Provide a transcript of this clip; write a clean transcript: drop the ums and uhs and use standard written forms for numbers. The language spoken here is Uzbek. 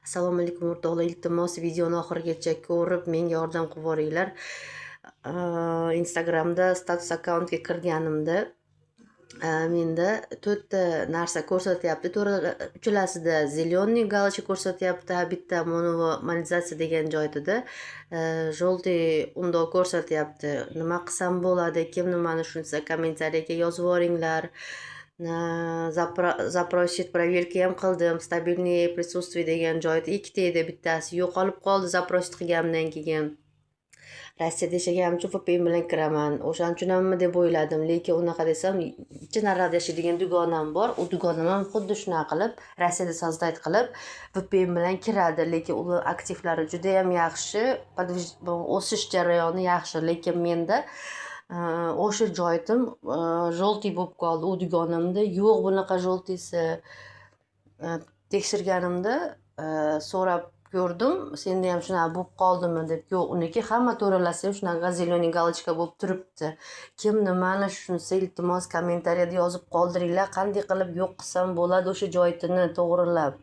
Assalomu alaykum o'rtoqlar, iltimos videoni oxirigacha ko'rib menga yordam qilib yuboringlar. Instagramda status akkauntga kirganimda menda 4 ta narsa ko'rsatyapti. Uchalasida zеленый галочка ko'rsatyapti, bitta monetizatsiya degan joyda желтый undov ko'rsatyapti. Nima qilsam bo'ladi? Kim nimani tushunsa kommentariyaga yozib yuboringlar. Запросить проверки ham qildim. Stabilniy присутствие degan joyda ikkita edi, bittasi yo'qolib qoldi zaprosить qilganimdan keyin. Rossiyada yashaganimcha uchun VPN bilan kiraman. O'shaning uchunmi deb o'yladim, lekin unaqa desam, Chinarada yashaydigan dugonam bor. U dugonam ham xuddi shunaqa qilib, Rossiyada sozdayt qilib VPN bilan kiradi, lekin ular aktivlari juda ham yaxshi, o'sish jarayoni yaxshi, lekin menda o'sha joyim желтый bo'lib qoldi. U dugonimda yo'q bunaqa желтыйsi. Tekshirganimda so'rab ko'rdim, senda ham shunaqa bo'lib qoldimi deb. Yo'q, uniki hamma to'ralasi ham shunaqa zеленый галочка bo'lib turibdi. Kim nimani tushunsa iltimos kommentariyada yozib qoldiringlar, qanday qilib yo'q qilsam bo'ladi o'sha joyini to'g'rilab.